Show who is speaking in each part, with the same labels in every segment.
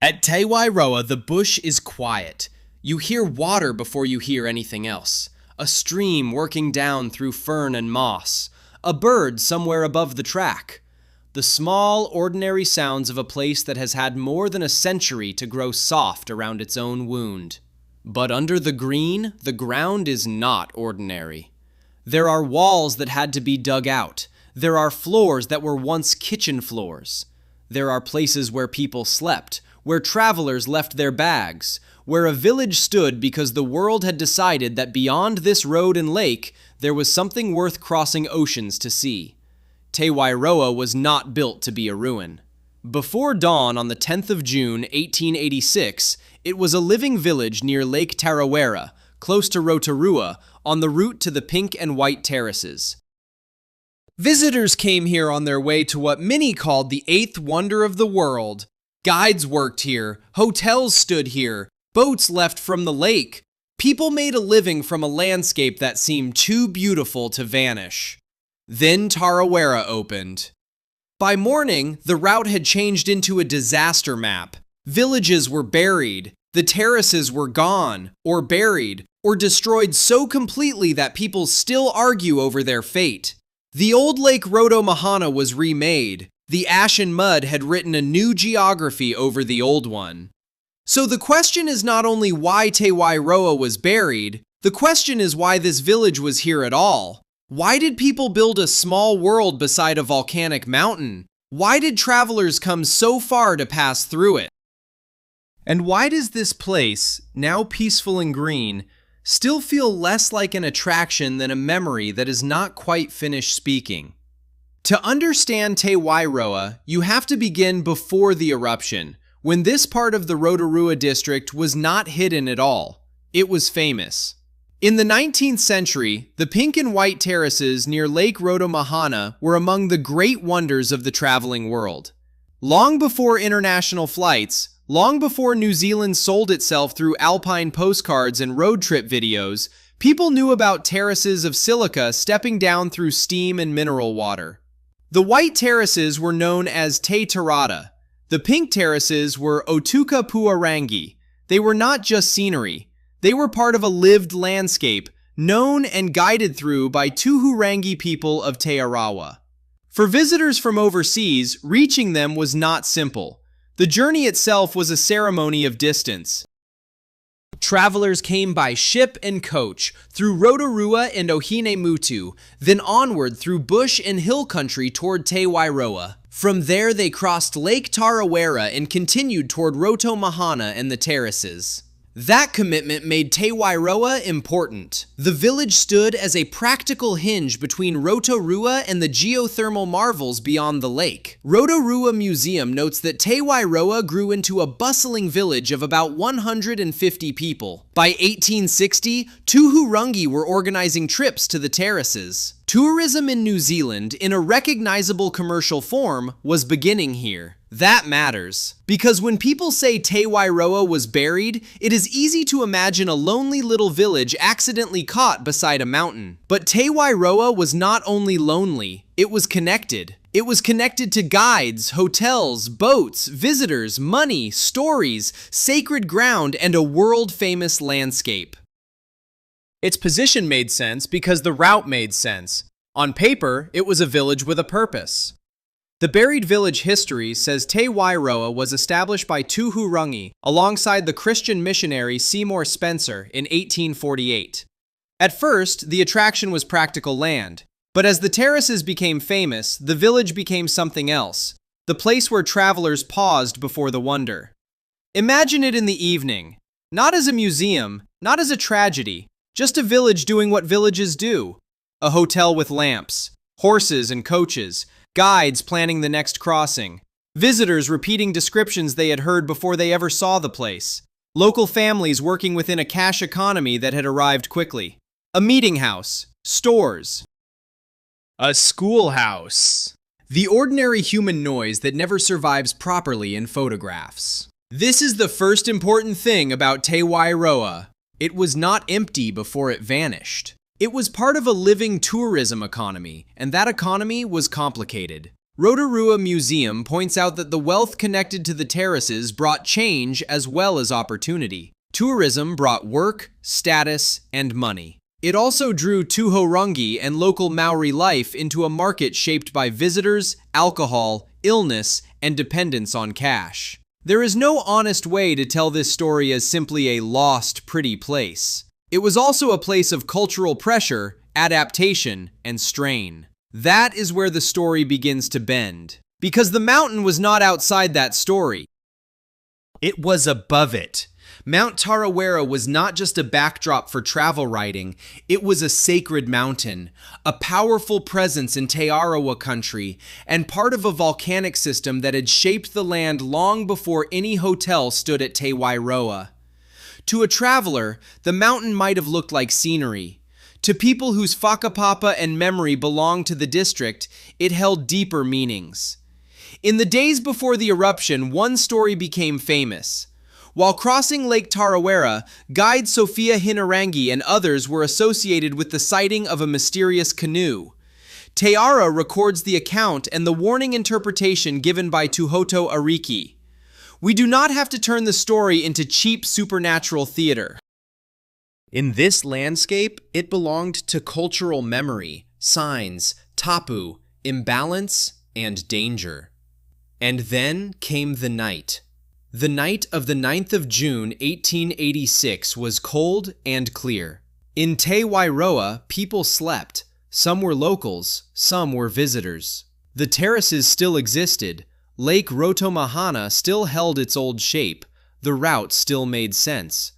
Speaker 1: At Te Wairoa, the bush is quiet. You hear water before you hear anything else. A stream working down through fern and moss. A bird somewhere above the track. The small, ordinary sounds of a place that has had more than a century to grow soft around its own wound. But under the green, the ground is not ordinary. There are walls that had to be dug out. There are floors that were once kitchen floors. There are places where people slept, where travelers left their bags, where a village stood because the world had decided that beyond this road and lake, there was something worth crossing oceans to see. Te Wairoa was not built to be a ruin. Before dawn on the 10th of June, 1886, it was a living village near Lake Tarawera, close to Rotorua, on the route to the Pink and White Terraces. Visitors came here on their way to what many called the eighth wonder of the world. Guides worked here, hotels stood here, boats left from the lake. People made a living from a landscape that seemed too beautiful to vanish. Then Tarawera opened. By morning, the route had changed into a disaster map. Villages were buried, the terraces were gone, or buried, or destroyed so completely that people still argue over their fate. The old Lake Rotomahana was remade. The ash and mud had written a new geography over the old one. So the question is not only why Te Wairoa was buried, the question is why this village was here at all. Why did people build a small world beside a volcanic mountain? Why did travelers come so far to pass through it? And why does this place, now peaceful and green, still feel less like an attraction than a memory that is not quite finished speaking? To understand Te Wairoa, you have to begin before the eruption, when this part of the Rotorua district was not hidden at all. It was famous. In the 19th century, the Pink and White Terraces near Lake Rotomahana were among the great wonders of the traveling world. Long before international flights, long before New Zealand sold itself through alpine postcards and road trip videos, people knew about terraces of silica stepping down through steam and mineral water. The white terraces were known as Te Tirata. The pink terraces were Otuka Puarangi. They were not just scenery. They were part of a lived landscape, known and guided through by Tuhurangi people of Te Arawa. For visitors from overseas, reaching them was not simple. The journey itself was a ceremony of distance. Travelers came by ship and coach, through Rotorua and Ohinemutu, then onward through bush and hill country toward Te Wairoa. From there they crossed Lake Tarawera and continued toward Rotomahana and the terraces. That commitment made Te Wairoa important. The village stood as a practical hinge between Rotorua and the geothermal marvels beyond the lake. Rotorua Museum notes that Te Wairoa grew into a bustling village of about 150 people. By 1860, Tuhurangi were organizing trips to the terraces. Tourism in New Zealand, in a recognizable commercial form, was beginning here. That matters, because when people say Te Wairoa was buried, it is easy to imagine a lonely little village accidentally caught beside a mountain. But Te Wairoa was not only lonely, it was connected. It was connected to guides, hotels, boats, visitors, money, stories, sacred ground, and a world-famous landscape. Its position made sense because the route made sense. On paper, it was a village with a purpose. The buried village history says Te Wairoa was established by Tuhurangi alongside the Christian missionary Seymour Spencer in 1848. At first, the attraction was practical land, but as the terraces became famous, the village became something else, the place where travelers paused before the wonder. Imagine it in the evening, not as a museum, not as a tragedy, just a village doing what villages do. A hotel with lamps, horses and coaches, guides planning the next crossing, visitors repeating descriptions they had heard before they ever saw the place, local families working within a cash economy that had arrived quickly, a meeting house, stores, a schoolhouse. The ordinary human noise that never survives properly in photographs. This is the first important thing about Te Wairoa. It was not empty before it vanished. It was part of a living tourism economy, and that economy was complicated. Rotorua Museum points out that the wealth connected to the terraces brought change as well as opportunity. Tourism brought work, status, and money. It also drew Tuhorangi and local Maori life into a market shaped by visitors, alcohol, illness, and dependence on cash. There is no honest way to tell this story as simply a lost, pretty place. It was also a place of cultural pressure, adaptation, and strain. That is where the story begins to bend. Because the mountain was not outside that story. It was above it. Mount Tarawera was not just a backdrop for travel writing, it was a sacred mountain, a powerful presence in Te Wairoa country, and part of a volcanic system that had shaped the land long before any hotel stood at Te Wairoa. To a traveler, the mountain might have looked like scenery. To people whose whakapapa and memory belonged to the district, it held deeper meanings. In the days before the eruption, one story became famous. While crossing Lake Tarawera, guide Sophia Hinarangi and others were associated with the sighting of a mysterious canoe. Te Ara records the account and the warning interpretation given by Tuhoto Ariki. We do not have to turn the story into cheap supernatural theater. In this landscape, it belonged to cultural memory, signs, tapu, imbalance, and danger. And then came the night. The night of the 9th of June, 1886 was cold and clear. In Te Wairoa, people slept. Some were locals, some were visitors. The terraces still existed. Lake Rotomahana still held its old shape. The route still made sense.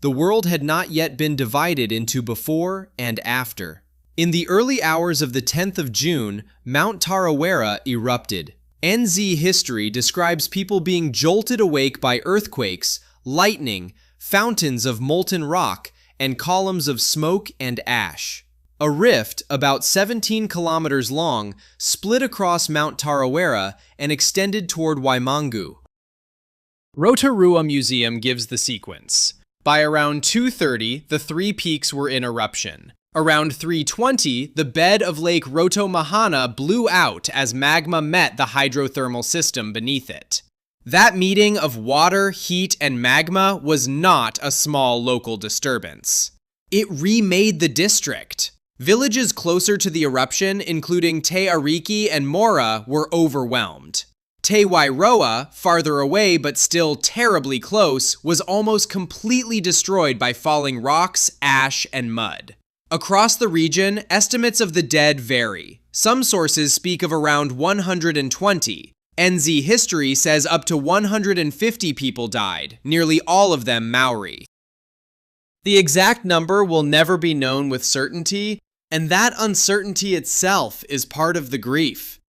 Speaker 1: The world had not yet been divided into before and after. In the early hours of the 10th of June, Mount Tarawera erupted. NZ history describes people being jolted awake by earthquakes, lightning, fountains of molten rock, and columns of smoke and ash. A rift, about 17 kilometers long, split across Mount Tarawera and extended toward Waimangu. Rotorua Museum gives the sequence. By around 2:30, the three peaks were in eruption. Around 3:20, the bed of Lake Rotomahana blew out as magma met the hydrothermal system beneath it. That meeting of water, heat, and magma was not a small local disturbance. It remade the district. Villages closer to the eruption, including Te Ariki and Mora, were overwhelmed. Te Wairoa, farther away but still terribly close, was almost completely destroyed by falling rocks, ash, and mud. Across the region, estimates of the dead vary. Some sources speak of around 120. NZ history says up to 150 people died, nearly all of them Maori. The exact number will never be known with certainty, and that uncertainty itself is part of the grief.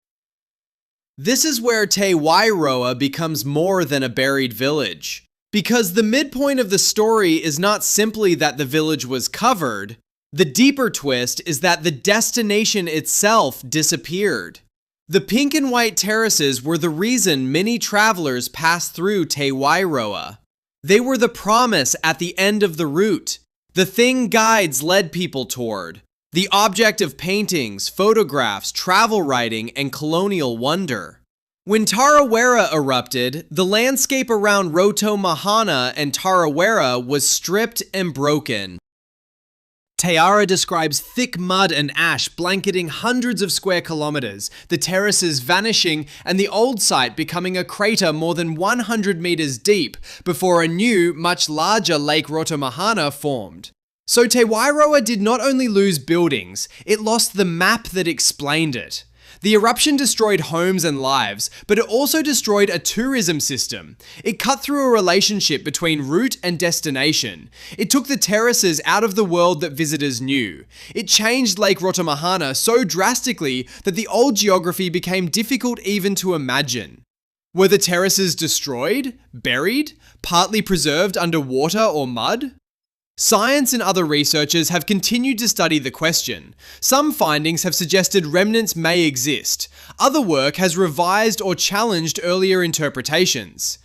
Speaker 1: This is where Te Wairoa becomes more than a buried village. Because the midpoint of the story is not simply that the village was covered. The deeper twist is that the destination itself disappeared. The Pink and White Terraces were the reason many travelers passed through Te Wairoa. They were the promise at the end of the route, the thing guides led people toward, the object of paintings, photographs, travel writing, and colonial wonder. When Tarawera erupted, the landscape around Rotomahana and Tarawera was stripped and broken. Te Ara describes thick mud and ash blanketing hundreds of square kilometers, the terraces vanishing and the old site becoming a crater more than 100 meters deep before a new, much larger Lake Rotomahana formed. So Te Wairoa did not only lose buildings, it lost the map that explained it. The eruption destroyed homes and lives, but it also destroyed a tourism system. It cut through a relationship between route and destination. It took the terraces out of the world that visitors knew. It changed Lake Rotomahana so drastically that the old geography became difficult even to imagine. Were the terraces destroyed, buried, partly preserved under water or mud? Science and other researchers have continued to study the question. Some findings have suggested remnants may exist. Other work has revised or challenged earlier interpretations.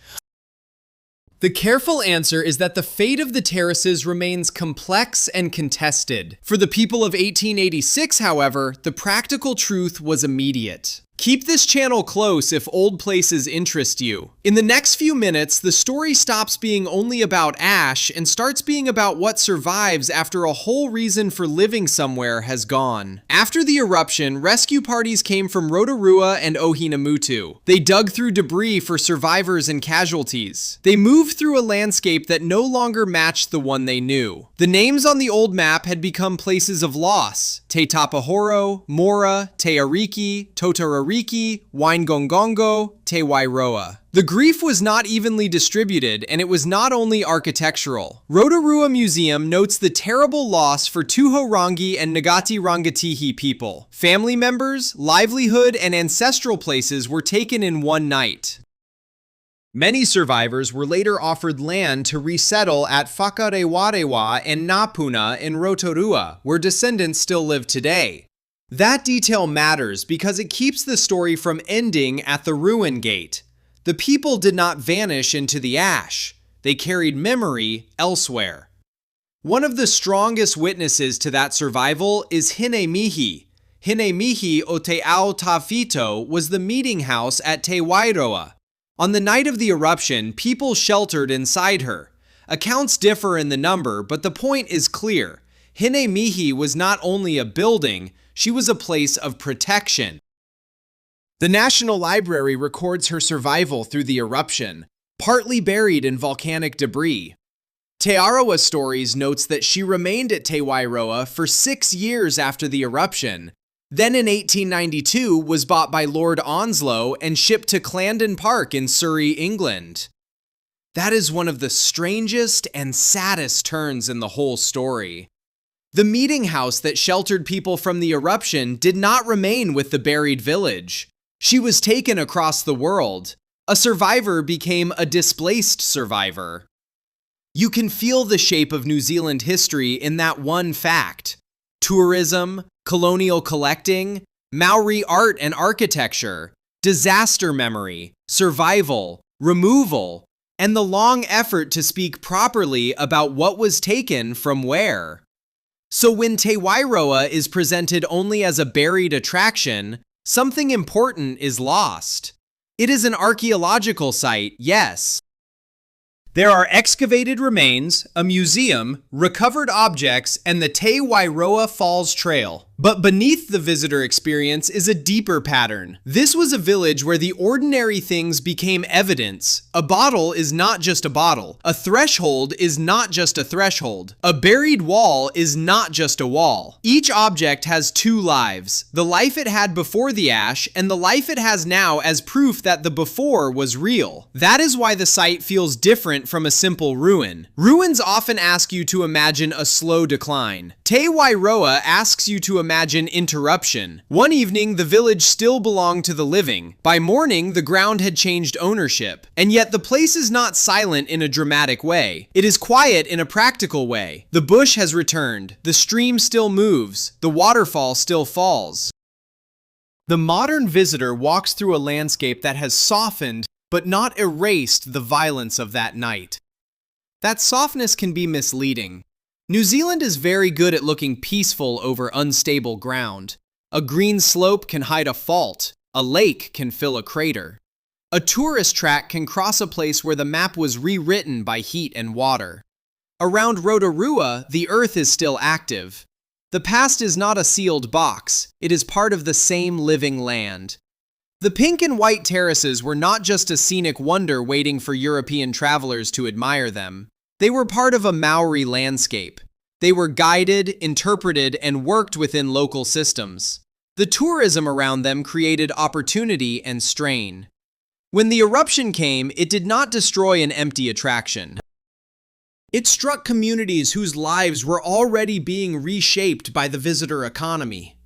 Speaker 1: The careful answer is that the fate of the terraces remains complex and contested. For the people of 1886, however, the practical truth was immediate. Keep this channel close if old places interest you. In the next few minutes, the story stops being only about ash and starts being about what survives after a whole reason for living somewhere has gone. After the eruption, rescue parties came from Rotorua and Ohinamutu. They dug through debris for survivors and casualties. They moved through a landscape that no longer matched the one they knew. The names on the old map had become places of loss: Te Tapahoro, Mora, Te Ariki, Totarariki, Waingongongo, Te Wairoa. The grief was not evenly distributed, and it was not only architectural. Rotorua Museum notes the terrible loss for Tuhorangi and Ngati Rangatihi people. Family members, livelihood, and ancestral places were taken in one night. Many survivors were later offered land to resettle at Whakarewarewa and Napuna in Rotorua, where descendants still live today. That detail matters because it keeps the story from ending at the ruin gate. The people did not vanish into the ash. They carried memory elsewhere. One of the strongest witnesses to that survival is Hinemihi. Hinemihi o Te Ao Tawhito was the meeting house at Te Wairoa. On the night of the eruption, people sheltered inside her. Accounts differ in the number, but the point is clear. Hinemihi was not only a building, she was a place of protection. The National Library records her survival through the eruption, partly buried in volcanic debris. Te Arawa Stories notes that she remained at Te Wairoa for 6 years after the eruption, then in 1892 was bought by Lord Onslow and shipped to Clarendon Park in Surrey, England. That is one of the strangest and saddest turns in the whole story. The meeting house that sheltered people from the eruption did not remain with the buried village. She was taken across the world. A survivor became a displaced survivor. You can feel the shape of New Zealand history in that one fact. Tourism, colonial collecting, Maori art and architecture, disaster memory, survival, removal, and the long effort to speak properly about what was taken from where. So when Te Wairoa is presented only as a buried attraction, something important is lost. It is an archaeological site, yes. There are excavated remains, a museum, recovered objects, and the Te Wairoa Falls Trail. But beneath the visitor experience is a deeper pattern. This was a village where the ordinary things became evidence. A bottle is not just a bottle. A threshold is not just a threshold. A buried wall is not just a wall. Each object has two lives: the life it had before the ash and the life it has now as proof that the before was real. That is why the site feels different from a simple ruin. Ruins often ask you to imagine a slow decline. Te Wairoa asks you to imagine interruption. One evening, the village still belonged to the living. By morning, the ground had changed ownership. And yet the place is not silent in a dramatic way. It is quiet in a practical way. The bush has returned. The stream still moves. The waterfall still falls. The modern visitor walks through a landscape that has softened but not erased the violence of that night. That softness can be misleading. New Zealand is very good at looking peaceful over unstable ground. A green slope can hide a fault. A lake can fill a crater. A tourist track can cross a place where the map was rewritten by heat and water. Around Rotorua, the earth is still active. The past is not a sealed box. It is part of the same living land. The Pink and White Terraces were not just a scenic wonder waiting for European travelers to admire them. They were part of a Maori landscape. They were guided, interpreted, and worked within local systems. The tourism around them created opportunity and strain. When the eruption came, it did not destroy an empty attraction. It struck communities whose lives were already being reshaped by the visitor economy.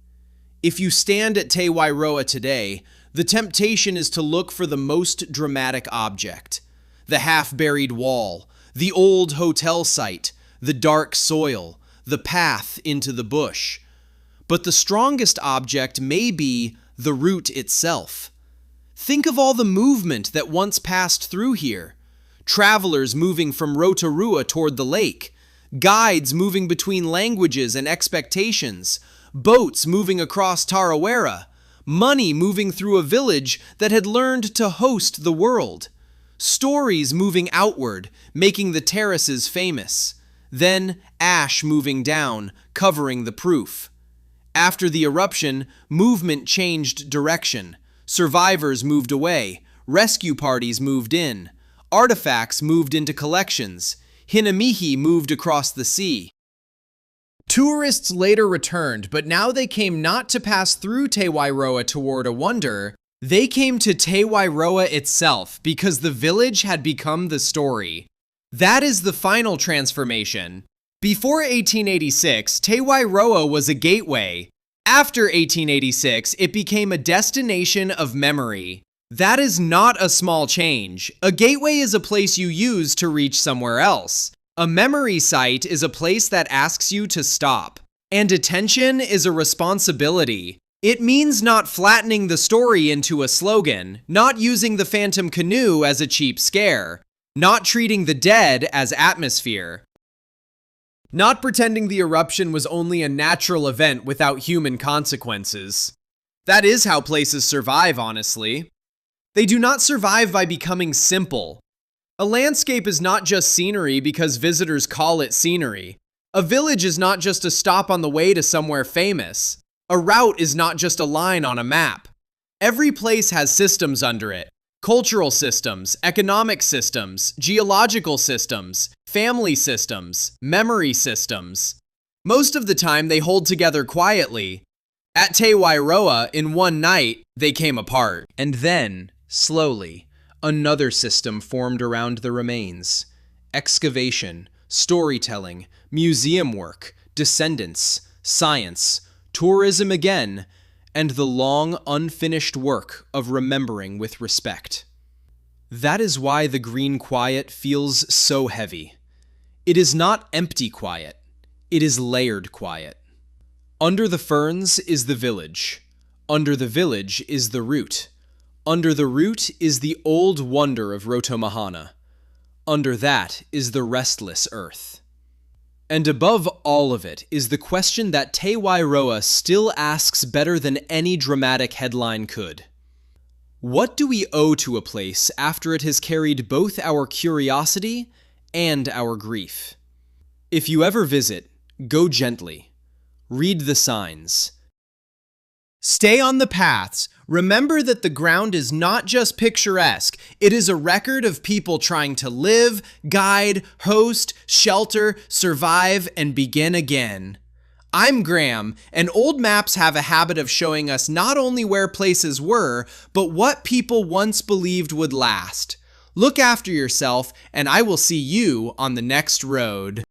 Speaker 1: If you stand at Te Wairoa today, the temptation is to look for the most dramatic object: the half-buried wall, the old hotel site, the dark soil, the path into the bush. But the strongest object may be the route itself. Think of all the movement that once passed through here. Travelers moving from Rotorua toward the lake, guides moving between languages and expectations, boats moving across Tarawera, money moving through a village that had learned to host the world, stories moving outward, making the terraces famous, then ash moving down, covering the proof. After the eruption, movement changed direction. Survivors moved away, rescue parties moved in, artifacts moved into collections, Hinamihi moved across the sea. Tourists later returned, but now they came not to pass through Te Wairoa toward a wonder. They came to Te Wairoa itself because the village had become the story. That is the final transformation. Before 1886, Te Wairoa was a gateway. After 1886, it became a destination of memory. That is not a small change. A gateway is a place you use to reach somewhere else. A memory site is a place that asks you to stop. And attention is a responsibility. It means not flattening the story into a slogan, not using the phantom canoe as a cheap scare, not treating the dead as atmosphere, not pretending the eruption was only a natural event without human consequences. That is how places survive, honestly. They do not survive by becoming simple. A landscape is not just scenery because visitors call it scenery. A village is not just a stop on the way to somewhere famous. A route is not just a line on a map. Every place has systems under it. Cultural systems, economic systems, geological systems, family systems, memory systems. Most of the time they hold together quietly. At Te Wairoa, in one night, they came apart. And then, slowly, another system formed around the remains. Excavation, storytelling, museum work, descendants, science, tourism again, and the long, unfinished work of remembering with respect. That is why the green quiet feels so heavy. It is not empty quiet. It is layered quiet. Under the ferns is the village. Under the village is the root. Under the root is the old wonder of Rotomahana. Under that is the restless earth. And above all of it is the question that Te Wairoa still asks better than any dramatic headline could. What do we owe to a place after it has carried both our curiosity and our grief? If you ever visit, go gently. Read the signs. Stay on the paths. Remember that the ground is not just picturesque. It is a record of people trying to live, guide, host, shelter, survive, and begin again. I'm Graham, and old maps have a habit of showing us not only where places were, but what people once believed would last. Look after yourself, and I will see you on the next road.